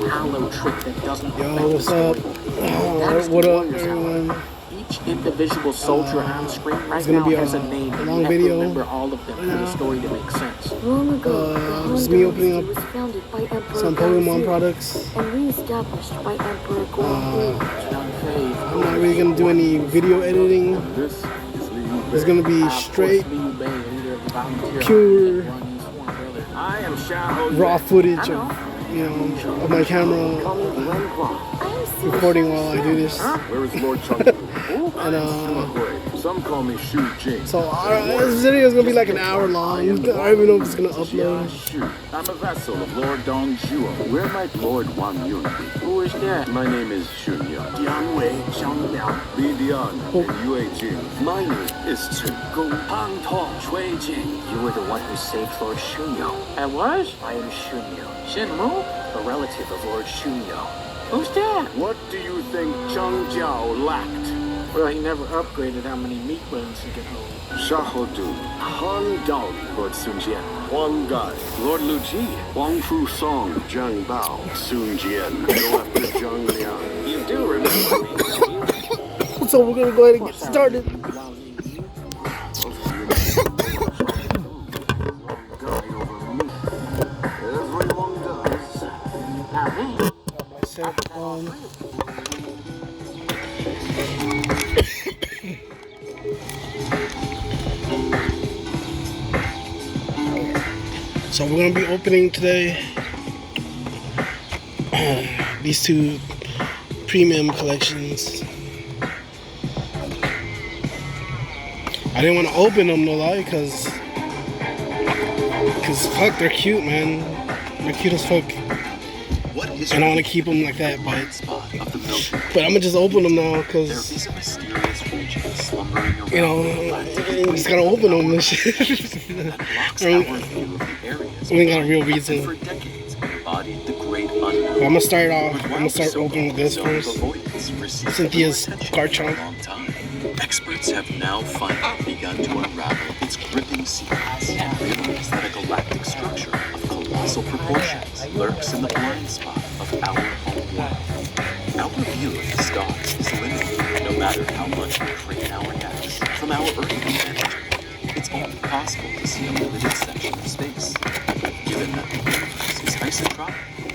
halo trick that doesn't Yo, what's up? What up, everyone? Each individual soldier on screen right gonna now be has a a name, and long you have to video. remember all of them for the story to make sense. Long ago, It's me opening up was founded by Emperor some Pokemon products. and re-established by Emperor Guangwu. I'm not really gonna do any video editing. It's gonna be straight, pure, raw footage of, of my camera recording while I do this. Where is Lord Chung? And some call me Shu Jing. so this video is gonna be like an hour long. I don't even know if it's gonna upload. I'm a vassal of Lord Dong Zhuo. Where might Lord Wang Yun be? Who is that? My name is Xun Yang. Dian Wei, Xiang Liang. Li Dian and Yue Jing. My name Is Chen. Gong Pang Tong Chui Jing. You were the one who saved Lord Xunyao. I was? I am Xunyao. Shenmu? A relative of Lord Xunyao. Who's that? What do you think Zhang Jiao lacked? Well, he never upgraded how many meat bones he could hold. Xiahou Du, Han Dao, Lord Sun Jian, Huang Gai, Lord Lu Ji, Wang Fu Song, Zhang Bao, Sun Jian, go after Zhang Liang. You do remember me, don't you? So we're gonna go ahead and get started. Everyone does. So we're gonna be opening today these two premium collections. I didn't want to open them, no lie, because fuck, they're cute, man. They're cute as fuck. And I want to keep them like that, but I'm gonna just open them now, because I'm just gonna open them and shit. We ain't got a real reason. But I'm gonna start opening this first. Cynthia's Garchomp. Experts have now finally begun to unravel its gripping secrets and realize that a galactic structure of colossal proportions lurks in the blind spot of our home world. Our view of the stars is limited, no matter how much we crane our necks. From our earthly vantage point, it's only possible to see a limited section of space. Given that the universe is isotropic,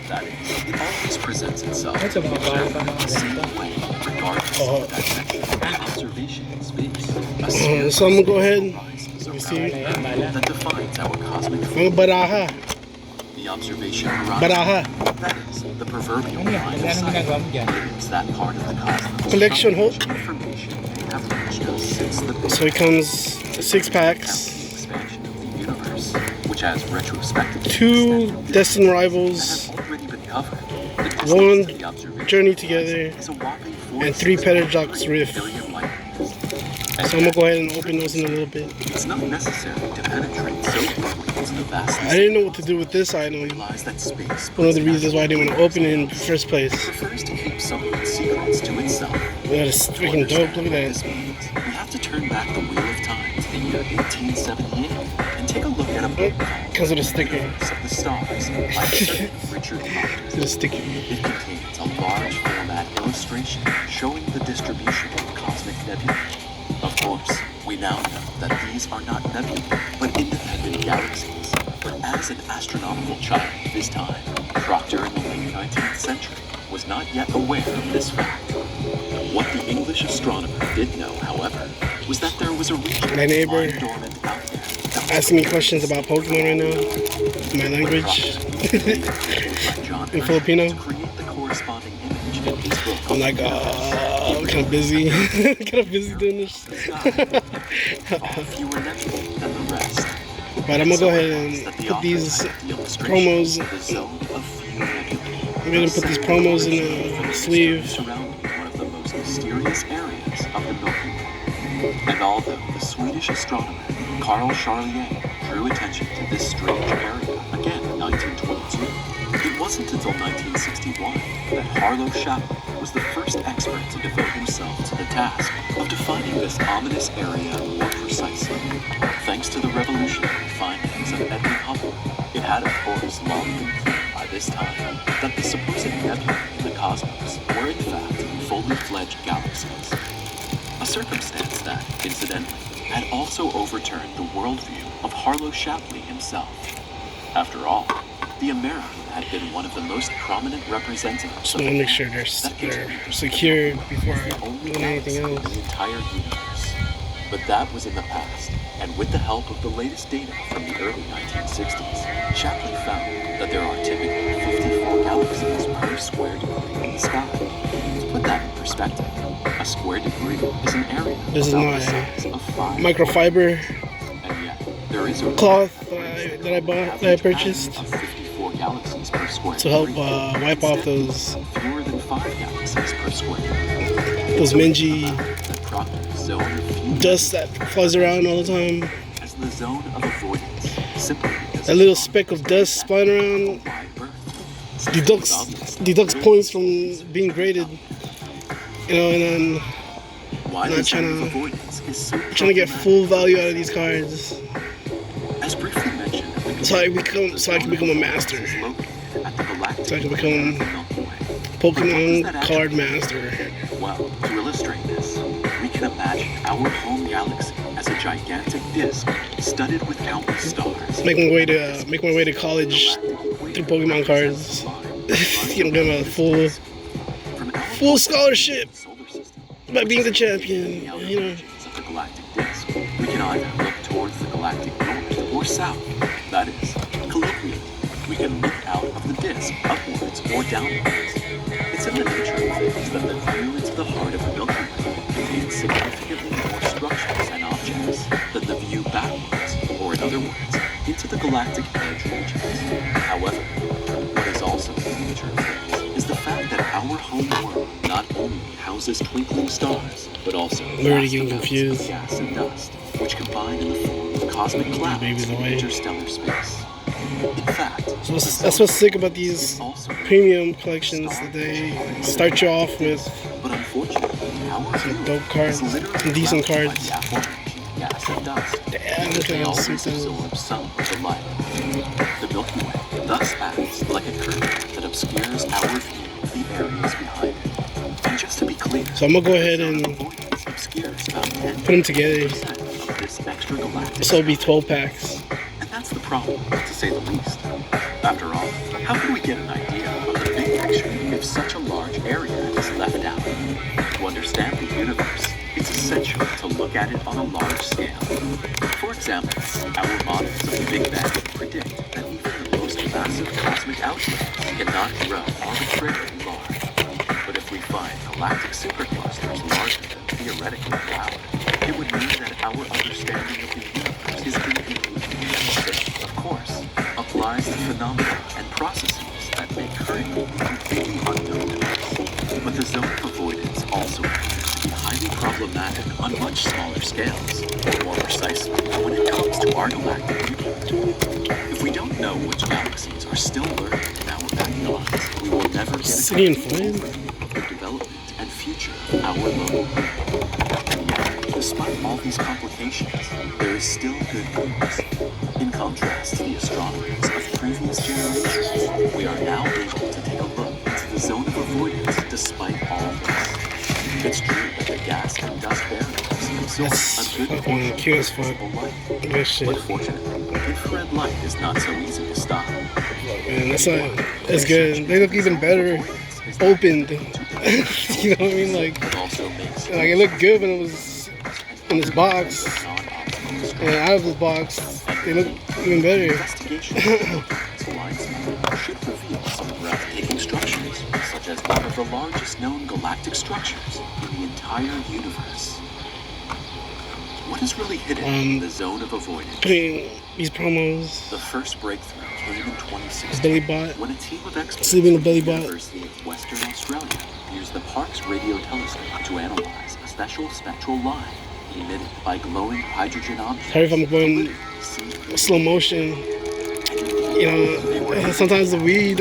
that is, it always presents itself to be observed the same way, regardless of the dimension of observation in space. So I'm gonna go ahead and see. That defines our cosmic Baraha. the observation horizon. Baraha. That is, the proverbial line of sight. It's that part of the cosmos. Collection hole. Information may have reached us since the So it comes 6 packs. expansion of the universe, which has retrospectively 2 Destined Rivals, already been covered. The 1 distance to the observation Journey Together, is a whopping and 3 Petajox Rift. billion light years. So I'm gonna go ahead and open those in a little bit. It's not necessary to penetrate so deeply into the vastness. I didn't know what to do with this item. Realize that space One of the reasons why I didn't want to open it in the first place. prefers to keep some of its secrets to itself. That is freaking dope. Look at This that. means we have to turn back the wheel of time to the year 1878 and take a look at a book called Because of the sticker. Of the Stars by a certain Richard Mott. The sticker. It contains a large format illustration showing the distribution of cosmic nebulae. Of course, we now know that these are not nebulae, but independent galaxies. But as an astronomical child of his time, Proctor in the late 19th century was not yet aware of this fact. What the English astronomer did know, however, was that there was a region My neighbor lying dormant out there that asking me questions about Pokemon right now. My language. In Filipino. to create the corresponding image in his book. I'm like, I'm kind of busy. Kind of busy doing this. Fewer nebulae than the rest. But I'm gonna go ahead and put these promos. I'm gonna put these promos in the sleeve. Surrounding one of the most mysterious areas of the Milky Way. And although the Swedish astronomer Carl Charlier drew attention to this strange area again in 1922, it wasn't until 1961 that Harlow Shapley was the first expert to devote himself to the task of defining this ominous area more precisely. Thanks to the revolutionary findings of Edwin Hubble, it had of course long been clear by this this time that the supposed nebulae in the cosmos were in fact fully fledged galaxies. A circumstance that, incidentally, had also overturned the worldview of Harlow Shapley himself. After all, the American had been one of the most prominent representatives So of I want to make sure they're secured before I do anything else. the entire universe. But that was in the past, and with the help of the latest data from the early 1960s, Shapley found that there are typically 54 galaxies per square degree in the sky. To put that in perspective, a square degree is an area This is about my the size of 5 microfiber and yet there is a cloth that I bought, that I purchased of 54 galaxies per square to help degree. wipe off those Fewer than 5 galaxies per square mingy that Proctor's zone of fusion dust that flies around all the time. as the zone of avoidance, simply because That little speck of dust flying around wide berth. deducts points from being graded. You know, and then Why not the zone trying of to- avoidance is so trying to get problematic. full value out of these cards, As briefly mentioned, at the so I beginning, can become a master. is located at the galactic So I can edge become of the Milky Way. Pokemon card master. Well, to illustrate this, we can imagine our home galaxy as a gigantic disk studded with countless stars. Make my way to college through Pokemon cards. You know, get a full scholarship Solar system. by being the champion. You know, Of the galactic disk, we can either look towards the galactic north or south. That is, colloquially, we can look out of the disk upwards or downwards. It's in the nature of things that the view into the heart of the Milky Way contains significantly more structures and objects than the view backwards, or in other words, into the galactic edge regions. However, what is also in the nature of things is the fact that our home world not only houses twinkling stars, but also I'm already vast getting amounts of confused. gas and dust, which combine in the form of cosmic clouds baby's in away. interstellar space. In fact, that's what's sick about these also premium collections, that they start you off with but unfortunately, our some view dope cards, is literally some decent clouded by cards. the aforementioned gas and dust. Damn, Because they okay, always something. absorb some of the light. The Milky Way thus acts like a curtain that obscures our view of the areas behind it. And just to be clear, So I'm gonna go ahead and avoidance obscures about 10% put them together. of this extragalactic So it'll be 12 packs. And that's the problem, to say the least. After all, how can we get an idea of the big picture if such a large area is left out? To understand the universe, it's essential to look at it on a large scale. For example, our models of the Big Bang predict that even the most massive cosmic outflows cannot grow arbitrarily large. But if we find galactic superclusters larger than theoretically allowed, it would mean that our understanding of the universe is incomplete. This, of course, applies to phenomena and processes that may currently be completely unknown to us. But the zone of avoidance also appears to be highly problematic on much smaller scales, or more precisely, when it comes to our galactic viewpoint. If we don't know which galaxies are still lurking in our backyards, we will never get a City and complete Flynn? overview of the development and future of our local world. And yet, despite all these complications, there is still good news. In contrast to the astronomers of previous generations, we are now able to take a look into the zone of avoidance despite all this. It's true that the gas and dust barriers absorb That's a good fucking portion of cute as fuck. visible light. Good shit. But fortunately, infrared light is not so easy to stop. Man, that's not as good. They look even better opened. You know what I mean? Like Also makes it looked good when it was in this box, and out of this box, they look even better. investigation of the blind spot should reveal some breathtaking structures, such as one of the largest known galactic structures in the entire universe. What is really hidden in the zone of avoidance? Putting these promos, The first breakthrough came in 2016 belly bot, when a team of experts sleeping the belly from the bot. University of Western Australia used the Parkes radio telescope to analyze a special spectral line emitted by glowing hydrogen objects. Sorry if I'm going Seen through slow motion. You know, sometimes the weed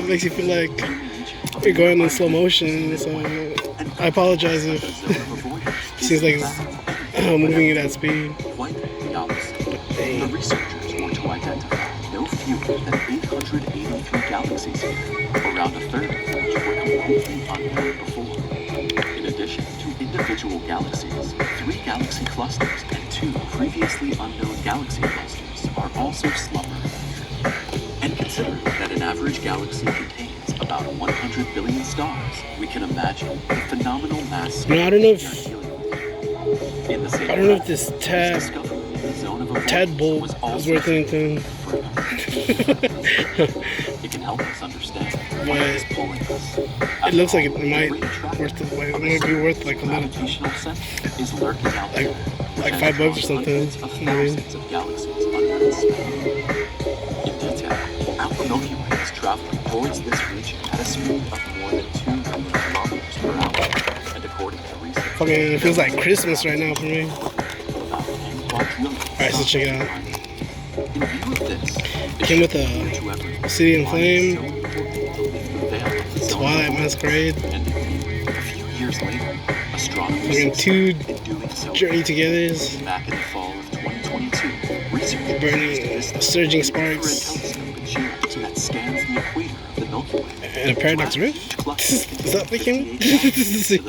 makes you feel like you're going in slow motion. So I apologize if it seems like it's moving at that speed. Quite the opposite. The researchers want to identify no fewer than 883 galaxies here, around a third of which were completely unknown before. In addition to individual galaxies, 3 galaxy clusters and 2 previously unknown galaxy clusters are also slumbering. And considering that an average galaxy contains about 100 billion stars, we can imagine the phenomenal mass No, I don't know if this tadpole is worth anything. It can help us understand But what is pulling us. it looks like it might be worth like a little, Gravitational center is lurking out like there, which like has $5 or caused something. hundreds of You know what I mean? thousands of galaxies under its spell. In detail, our Milky Way is traveling towards this region at a speed of more than 2 million kilometers per hour, and according to recent Fucking, it feels like Christmas right now for me. Alright, so check it out. In view of this, It came with a City in Flame, Twilight Masquerade, and a few years later, astronomers fucking 2 in doing so. Journey Togethers, Back in the fall of 2022, researchers burning used this surging infrared sparks, telescope in Chile that scans the equator of the Milky Way. and a Paradox Rift? Is that what it came with? It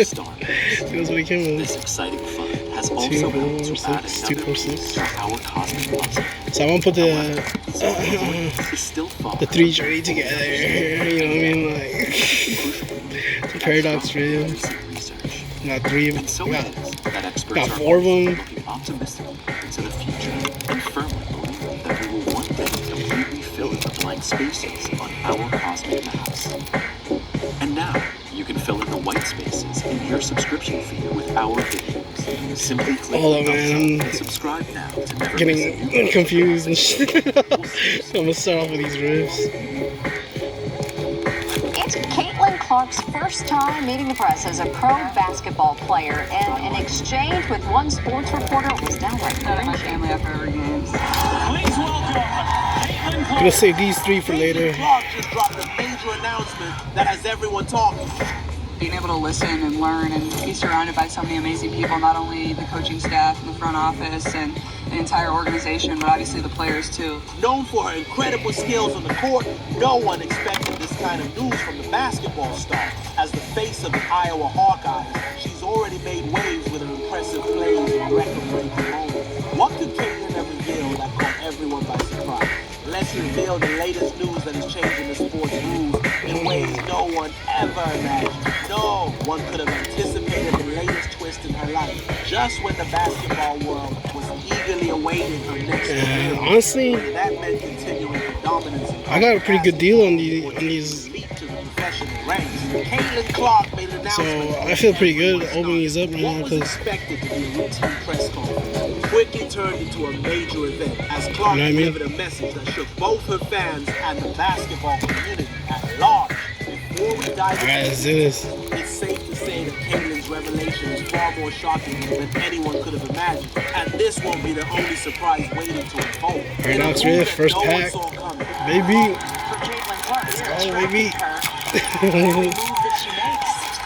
was what it came with. This exciting find has also helped to add 246, another piece to our cosmic puzzle. So I won't put the It's still far the 3 Journey Together, you know what I mean? Like, the Paradox Rift, research. got 3 of And so them, it is that experts got are 4 of them. looking optimistically into the future and firmly believe that we will one day completely fill in the blank spaces on our cosmic maps. And now, you can fill in the white spaces in your subscription feed with our videos. Simply click Hold on, the thumbs man, up and subscribe now to never miss a Getting new confused and shit. I'm gonna start off with these riffs. It's Caitlin Clark's first time meeting the press as a pro basketball player, and in exchange with one sports reporter, it was downright cringy. I'm gonna save these 3 for later. Clark just dropped a major announcement that has everyone talking. Being able to listen and learn and be surrounded by so many amazing people, not only the coaching staff and the front office and the entire organization, but obviously the players too. Known for her incredible skills on the court, no one expected this kind of news from the basketball star. As the face of the Iowa Hawkeyes, she's already made waves with her impressive plays and record-breaking moments. What could Caitlin have revealed that caught everyone by surprise? Let's reveal the latest news that is changing the sport's rules in ways no one ever imagined. No one could have anticipated the latest twist in her life, just when the basketball world was eagerly awaiting her next And move. honestly, That meant continuing her dominance in I got a pretty good deal on these. leap to the professional ranks. Caitlin Clark made an So announcement. I feel pretty good opening these up right now What was because expected to be a routine press conference quickly turned into a major event as Clark You know what I mean? delivered a message that shook both her fans and the basketball community at large. Before we dive alright, let's into do this. it's safe to say that Caitlin's revelation is far more shocking than anyone could have imagined, and this won't be the only surprise waiting to unfold. Paradox In a move Rift, that first no one pack. saw coming. Baby. For Caitlin Clark, you're Oh, attracting baby. her every move that she makes.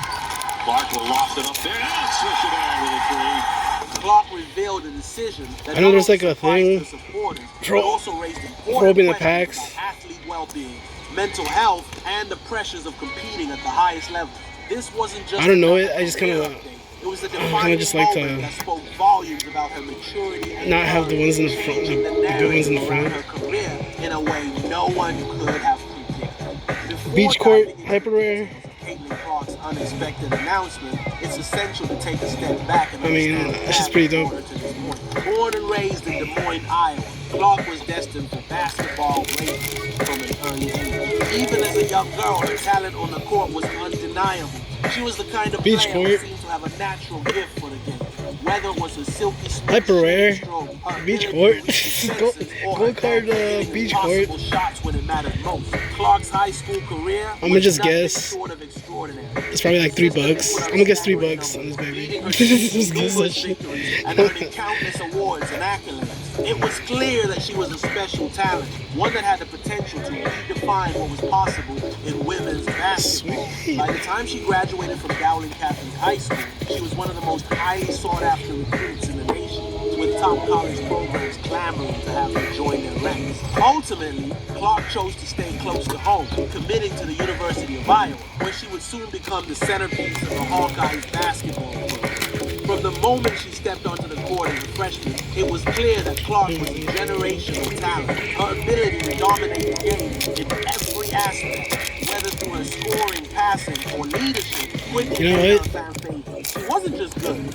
Clark will loft it up there and switch it on with a three. Clark revealed a decision that I know there's not like a only surprised thing her supporters, for but also raised important opening the questions packs. about athlete well-being, mental health, and the pressures of competing at the highest level. This wasn't just I don't know another it, I just career kinda- update. It was a kinda defining just like to moment that spoke volumes about her maturity and not have the courage, ones in the front, changing the good ones in the narrative around front. her career in a way no one could have predicted. Before Beach Court, diving into hyper rare. Caitlin Clark's unexpected announcement, it's essential to take a step back and I mean, understand the that's just path pretty that dope. brought her to this point. Born and raised in Des Moines, Iowa, Clark was destined for basketball greatness from an early age. Even as a young girl, her talent on the court was undeniable. She was the kind of Beach player Court. who seemed to have a natural gift for the game. Whether it was a silky smooth Hyper rare. stroke, her Beach ability Court. to reach the Go- fences, or go her card, knack for hitting Beach impossible Court. shots when it mattered most. Clark's high school career I'ma was just nothing guess. short of extraordinary. It's probably like $3. I'm gonna guess $3 on this baby. Just guess that shit. And earning countless awards and accolades. It was clear that she was a special talent, one that had the potential to redefine what was possible in women's basketball. Sweet. By the time she graduated from Dowling Catholic High School, she was one of the most highly sought after recruits in the nation. with top college programs clamoring to have her join their ranks. Ultimately, Clark chose to stay close to home, committing to the University of Iowa, where she would soon become the centerpiece of the Hawkeyes basketball program. From the moment she stepped onto the court as a freshman, it was clear that Clark was a generational talent. Her ability to dominate the game in every aspect, whether through her scoring, passing, or leadership, quickly made her fan favorite. She wasn't just good.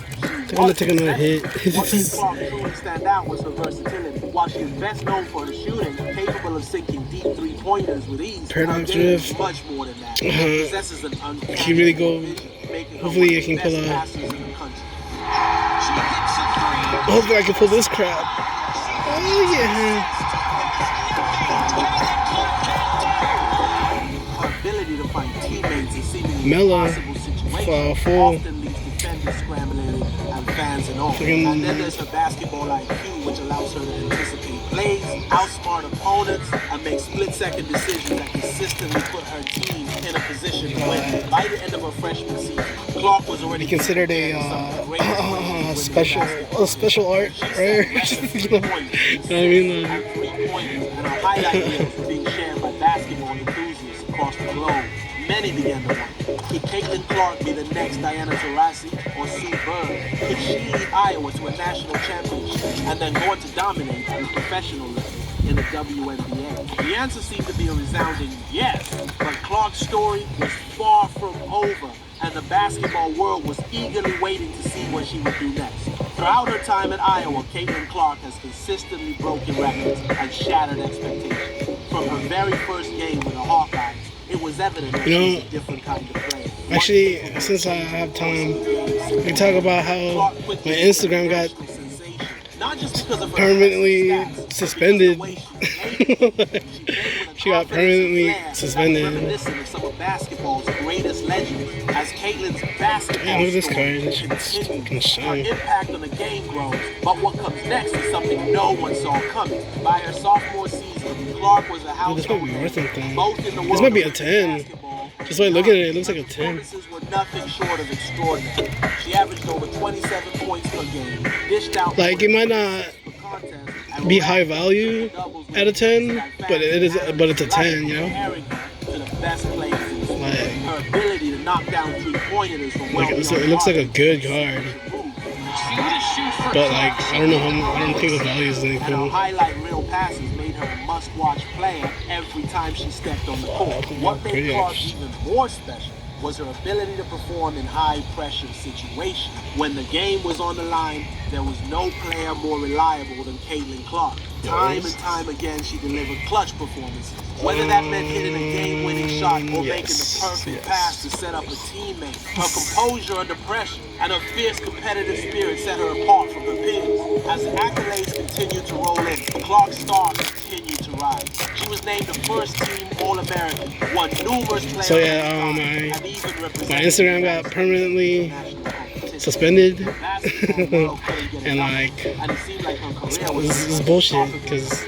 I'm gonna take another hit. What made Clark truly stand out was her versatility. While she is best known for her shooting, capable of sinking deep three-pointers with ease, Paradox her game is drift. much more than that. She possesses an uncanny Can really go. vision, making her Hopefully, one I of can the pull best a. passers in the country. Hopefully, I can pull this crap. Oh yeah. Her ability to find teammates in seemingly Mella, impossible situations full. often leaves defenders scrambling and fans and all. And then there's her basketball IQ, which allows her to anticipate plays, outsmart opponents, and make split-second decisions that consistently put her team in a position to win. By the end of her freshman season, Clark was already Considered a special art, right? You know what I mean? And her highlight reels were being shared by basketball enthusiasts across the globe. Many began to wonder, could Caitlin Clark be the next Diana Taurasi or Sue Bird? Could she lead Iowa to a national championship and then go on to dominate at the professional level in the WNBA? The answer seemed to be a resounding yes, but Clark's story was far from over, and the basketball world was eagerly waiting to see what she would do next. Throughout her time at Iowa, Caitlin Clark has consistently broken records and shattered expectations. From her very first game with the Hawkeyes, it was evident that she was a different kind of player. Actually, since I have time, we can talk about how my Instagram got permanently suspended. She got permanently suspended. Reminiscent of some of basketball's greatest legends, as Caitlin's basketball Yeah, look at this story card. This shit's fucking continues. Her shiny. impact on the game grows, but what comes next is something no one saw coming. By her sophomore season, Clark was a This might household be name, worth something. both in the This world might be a of 10. basketball. Just by looking at it, it looks like a 10. Performances were nothing short of extraordinary. She averaged over 27 points per game, dished out Like, it might not be high value at a 10, but it's a 10, you know? Like, Her ability to knock down three-pointers from well it looks like a good card. But like, I don't think the value is and her anything. highlight reel passes made her a must-watch player every time she stepped on the court. What made Pretty Clark actually. even more special was her ability to perform in high-pressure situations. When the game was on the line, there was no player more reliable than Caitlin Clark. Time and time again, she delivered clutch performances. Whether that meant hitting a game-winning shot or making the perfect pass to set up a teammate, her composure under pressure and her fierce competitive spirit set her apart from her peers. As the accolades continued to roll in, Clark's star continued to rise. She was named the first-team All-American, won numerous players So yeah, my Instagram got permanently suspended, and like, this is bullshit because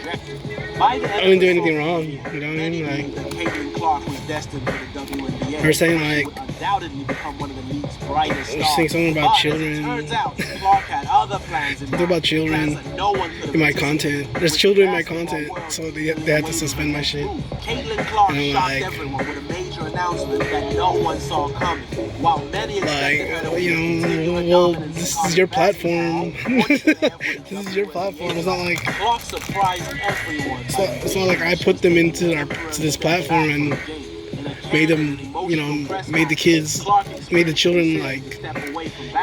I didn't do anything wrong. You know what I mean? Like, Caitlin Clark was destined for the WNBA. they're saying like, She would undoubtedly become one of the league's brightest they're stars. saying something about But children. as it turns out, Clark had other plans in They're mind, about children plans that no one could have in my anticipated. content. There's children in my content, so they had to suspend my shit. Caitlin Clark And I'm shocked like- everyone with a major announcement that no one saw coming. While many expected her to Like, you continue her know, well, dominance this in is your college platform. basketball, This is your platform. It's not like Clark surprised everyone. it's not like I put them into this platform and made them, you know, made the children like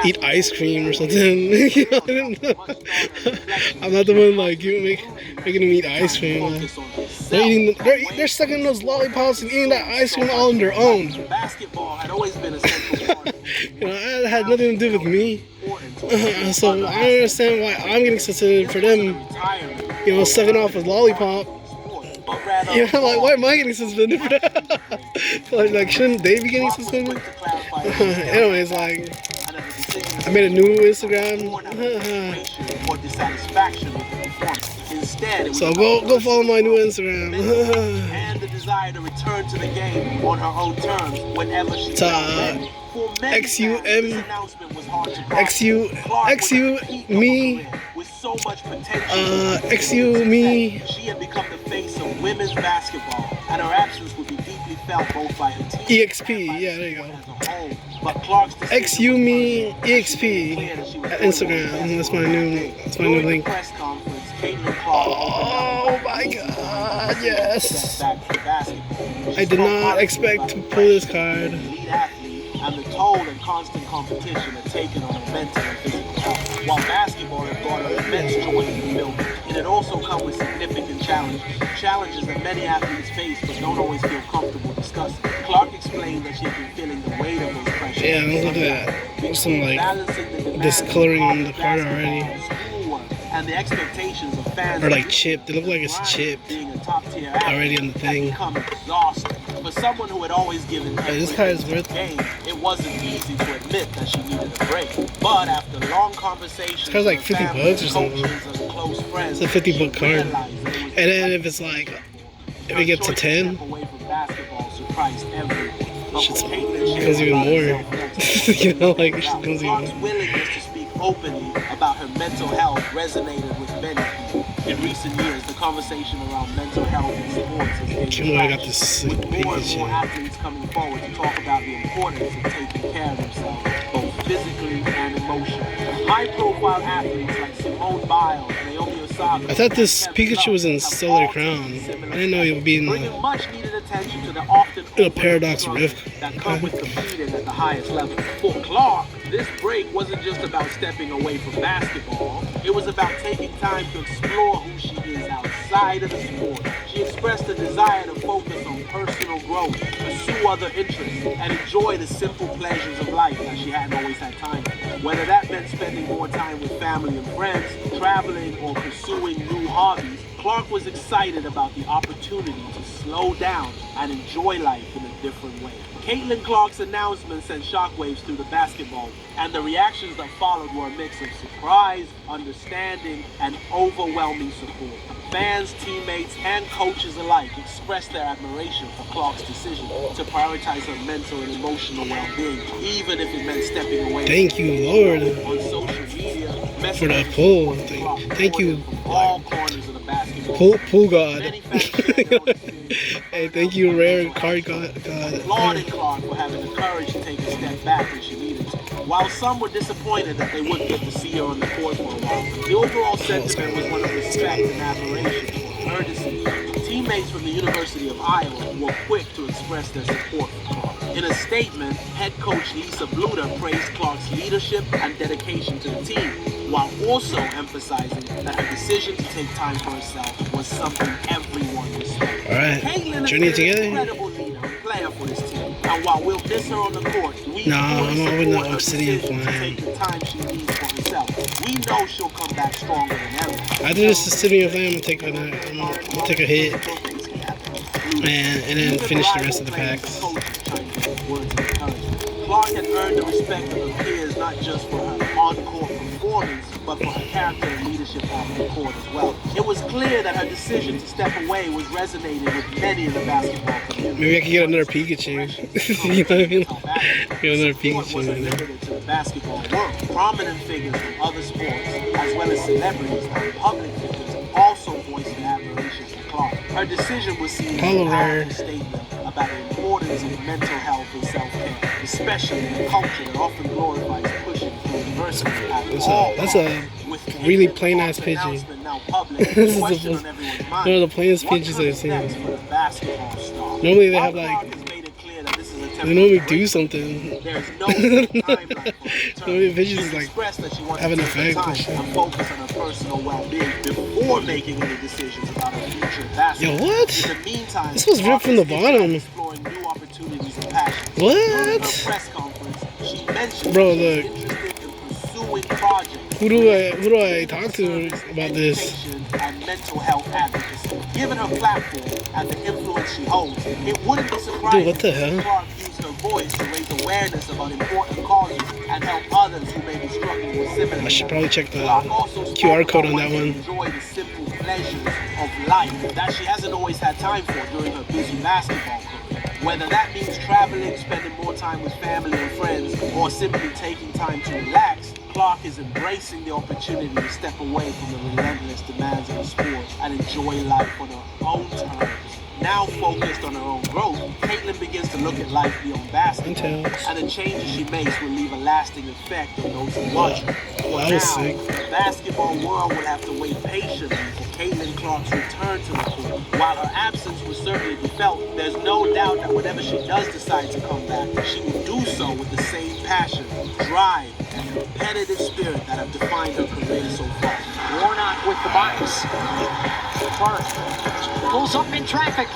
eat ice cream or something. You know, I'm not the one like making them eat ice cream. They're sucking those lollipops and eating that ice cream all on their own. Basketball had always been a central part of You know, it had nothing to do with me. So I don't understand why I'm getting suspended for them, you know, sucking off a lollipop. You know, like, why am I getting suspended for that? like, shouldn't they be getting suspended? Anyways, like, I made a new Instagram. or dissatisfaction with the performance. Instead, it was So go follow my new Instagram. and the desire to return to the game on her own terms whenever she Ta- felt ready. For many fans, XUM this announcement was hard to process. XU Clark was XU at the peak of her me career, with so much potential. XU She had become the face of women's basketball, and her absence would be deeply felt both by her team EXP, yeah, there you go. as a whole. But Clark's XUmiEXP at Instagram. That's my new link. Press conference, Caitlin Clark Oh my god, yes. I did not expect to pull this card. elite athlete and the toll and constant competition had taken on her mental and physical health. While basketball had brought her immense joy in the field, it had also come with significant challenges that many athletes face but don't always feel comfortable discussing. Clark explained that she had been feeling the weight of those pressures. Yeah, look at that. There's some like discoloring on the card already. And the expectations of fans Or like chipped. It looked like it's chipped already on the thing. For someone who had always given This card is worth game, it wasn't easy to admit that she needed a break. But after long conversations, This card's like 50 bucks or something. It's a 50-book card. And then if it's like, if it gets to 10, shit's becomes even more. You know, like it becomes even more. Willingness to speak openly about her mental health resonated with many people. In recent years, the conversation around mental health in sports has been I got this sick with more and more Pikachu. athletes coming forward to talk about the importance of taking care of themselves, both physically and emotionally. High-profile athletes like Simone Biles, Naomi Osaka. I thought this Pikachu was in Stellar Crown. I didn't know he would be in Bringing much needed attention to the often a Paradox Rift. that come with competing at the highest level. For Clark, this break wasn't just about stepping away from basketball. It was about taking time to explore who she is outside of the sport. She expressed a desire to focus on personal growth, pursue other interests, and enjoy the simple pleasures of life that she hadn't always had time for. Whether that meant spending more time with family and friends, traveling, or pursuing new hobbies, Clark was excited about the opportunity to slow down and enjoy life in a different way. Caitlin Clark's announcement sent shockwaves through the basketball, and the reactions that followed were a mix of surprise, understanding, and overwhelming support. Fans, teammates, and coaches alike expressed their admiration for Clark's decision to prioritize her mental and emotional well-being, even if it meant stepping away. Thank you, Lord, On social media, for the pull. Thank you, all corners of the basketball. pull God. Many fans shared their own experiences. Hey, thank you, Rare Card God. Applauded Clark for having the courage to take a step back when she needed to. While some were disappointed that they wouldn't get to see her on the court for a while, the overall sentiment was one of respect and admiration for her decision. Teammates from the University of Iowa were quick to express their support for Clark. In a statement, head coach Lisa Bluter praised Clark's leadership and dedication to the team, while also emphasizing that her decision to take time for herself was something everyone respected. All right, Caitlin journey is an together. incredible leader and player for this team, and while we'll miss her on the court, we I'm fully with support the her Obsidian decision to plan. take the time she needs for herself. We know she'll come back stronger than ever. After this Obsidian Flame, I'm gonna take a hit and then finish the rest of the packs. Clark had earned the respect of her peers not just for her on-court performance, but for her character and leadership off the court as well. It was clear that her decision to step away was resonating with many in the basketball community. Maybe I could get another Pikachu. You know what I mean? Get another Pikachu. wasn't limited to the basketball world. Prominent figures from other sports, as well as celebrities and public figures, also voiced their admiration for Clark. Her decision was seen as a powerful statement about the importance of mental health and self-care, especially in a culture that often glorifies pushing through adversity at all That's a really plain ass picture. This is one of the plainest pictures I've seen. Normally they have like, they normally do something. There's no timeline. Normally the pictures is like have an effect and shit. And focus on her personal well-being before making any decisions about her future basketball. Yo, what? In the meantime, This was ripped from the bottom. exploring new opportunities and passions. What? During her press conference, she mentioned Bro, she was look. interested in pursuing projects. Who do I talk to about this? Education and mental health advocacy. Given her platform and the influence she holds, it wouldn't be surprising Dude, what the if hell? Clark used her voice to raise awareness about important causes and help others who may be struggling with similar. I should probably check the Clark also spoke QR code on about that ways one. to enjoy the simple pleasures of life that she hasn't always had time for during her busy basketball career. Whether that means traveling, spending more time with family and friends, or simply taking time to relax, Clark is embracing the opportunity to step away from the relentless demands of the sport and enjoy life on her own terms. Now focused on her own growth, Caitlin begins to look at life beyond basketball, and the changes she makes will leave a lasting effect on those who watch her. For now, the basketball world will have to wait patiently for Caitlin Clark's return to the court. While her absence will certainly be felt, there's no doubt that whenever she does decide to come back, she will do so with the same passion, drive, and competitive spirit that have defined her career so far. Warnock with the box. First, pulls up in traffic.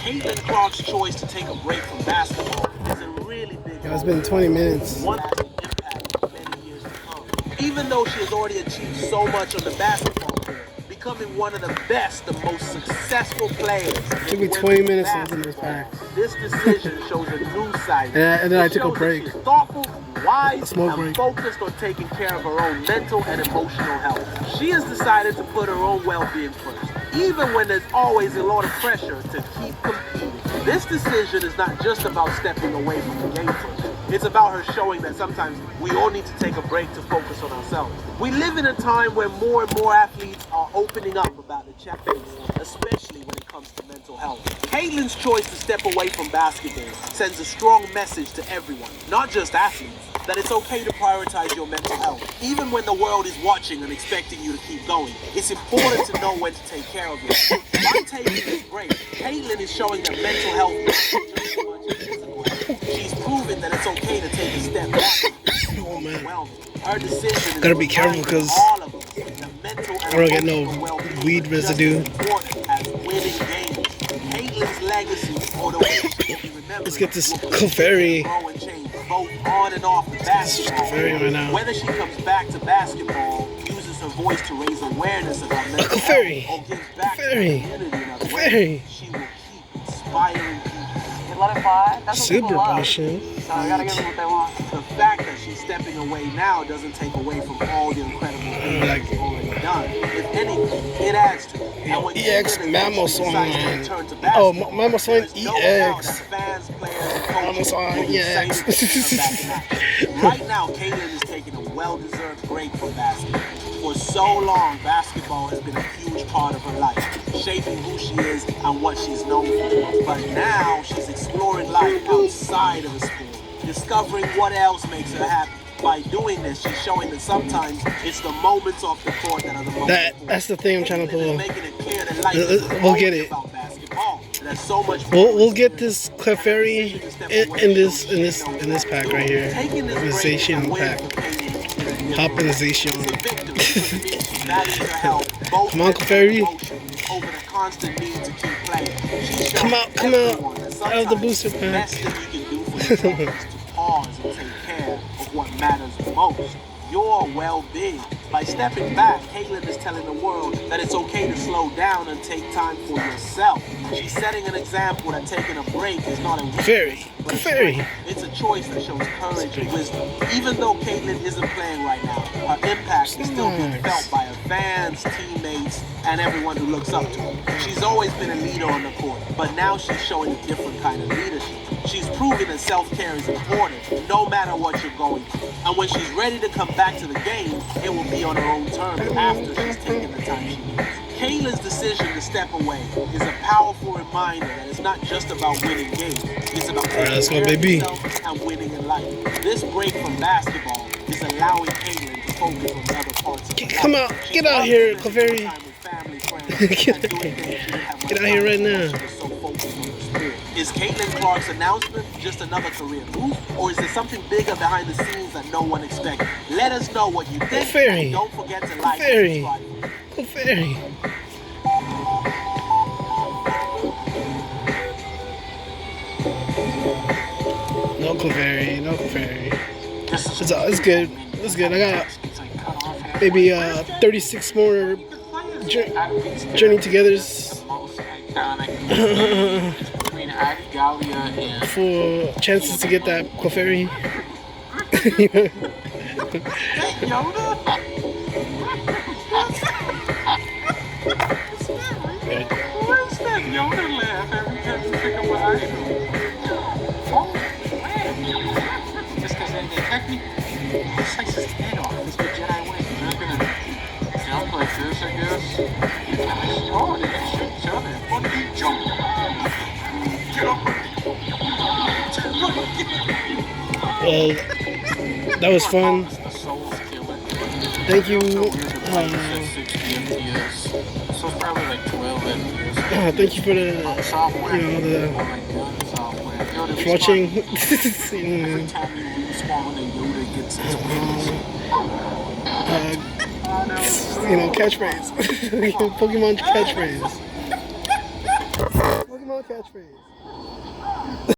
Caitlin Clark's choice to take a break from basketball is a really big It's been 20 minutes. one that will impact for many years to come. Even though she has already achieved so much on the basketball court, becoming one of the best, the most successful players. It took me 20 minutes to open those packs. This decision shows a new side. And then I took a break. She's thoughtful, wise, smoke and break. focused on taking care of her own mental and emotional health. She has decided to put her own well-being first, even when there's always a lot of pressure to keep competing. This decision is not just about stepping away from the game first. It's about her showing that sometimes we all need to take a break to focus on ourselves. We live in a time where more and more athletes are opening up about the challenges, especially when it comes to mental health. Caitlin's choice to step away from basketball sends a strong message to everyone, not just athletes, that it's okay to prioritize your mental health. Even when the world is watching and expecting you to keep going, it's important to know when to take care of yourself. By taking this break, Caitlin is showing that mental health is just as much as physical health. She's proven that it's okay to take a step back. Oh man. Her decision is Gotta be careful because all of us that mental and I don't get no emotional well-being weed is residue. just as important as winning games. Caitlin's legacy, or the way she will be remembered, Let's get this will Clefairy. grow and change both on and off the basketball. Clefairy right now. Whether she comes back to basketball, uses her voice to raise awareness about mental Clefairy. health, or gives back to the Clefairy. community in other Clefairy. ways, she will keep inspiring people. You let it fly. That's what people Super love. potion. So I gotta give them what they want. The fact that she's stepping away now doesn't take away from all the incredible things Like- she's already done. If anything, it adds to it. And when EX Caitlin Mammal eventually Song. decides to return to Oh, basketball, Mammal Song there's no doubt EX. that fans, players, and Mammal coaches Song will be EX. excited to see her back in action. Right now, Caitlin is taking a well-deserved break from basketball. For so long, basketball has been a huge part of her life, shaping who she is and what she's known for. But now, she's exploring life outside of the sport, discovering what else makes her happy. By doing this, she's showing that sometimes it's the moments off the court that are the most important. That's the thing I'm trying to Caitlin is pull. making it clear that life is We'll get it. about basketball. There's so much We'll get this Clefairy in this pack right here. Taking this break Optimization and pack. winning for Caitlin is a victory. Optimization. It's a victory because it means she values her health, both Come on, mental and Clefairy. emotional, over the constant need to keep playing. She's Come shown out, come everyone out. that Out of the sometimes booster the pack. best thing you can do for yourself is to pause and take care of what matters the most, your well-being. By stepping back, Caitlin is telling the world that it's okay to slow down and take time for yourself. She's setting an example that taking a break is not a Clefairy. Clefairy. it's a choice that shows courage and wisdom. Even though Caitlin isn't playing right now, her impact is still being felt by her fans, teammates, and everyone who looks up to her. She's always been a leader on the court, but now she's showing a different kind of leadership. She's proving that self-care is important, no matter what you're going through. And when she's ready to come back to the game, it will be on her own terms after she's taken the time she needs. Caitlin's decision to step away is a powerful reminder that it's not just about winning games. It's about taking let's go, care of baby. yourself and winning in life. This break from basketball is allowing Caitlin to focus on other parts of her life. Come out. She's Get out also here, spending Clefairy. time with family, friends, Get and out doing here. things she didn't have Get much out here time right for. now. She was so focused on her spirit. Is Caitlin Clark's announcement just another career move, or is there something bigger behind the scenes that no one expected? Let us know what you think. Clefairy. And don't forget to like Clefairy. and subscribe. Clefairy. No Clefairy. No Clefairy. It's good. It's good. I got maybe 36 more journey togethers for chances to get that Clefairy. Where's that Yoda laugh every time you pick up an item? Oh, man. Just because they detect me? Well, that was fun. Thank you. So it's probably like 12 years. Thank you for the, for watching. Catchphrase. Pokemon catchphrase. Pokemon catchphrase.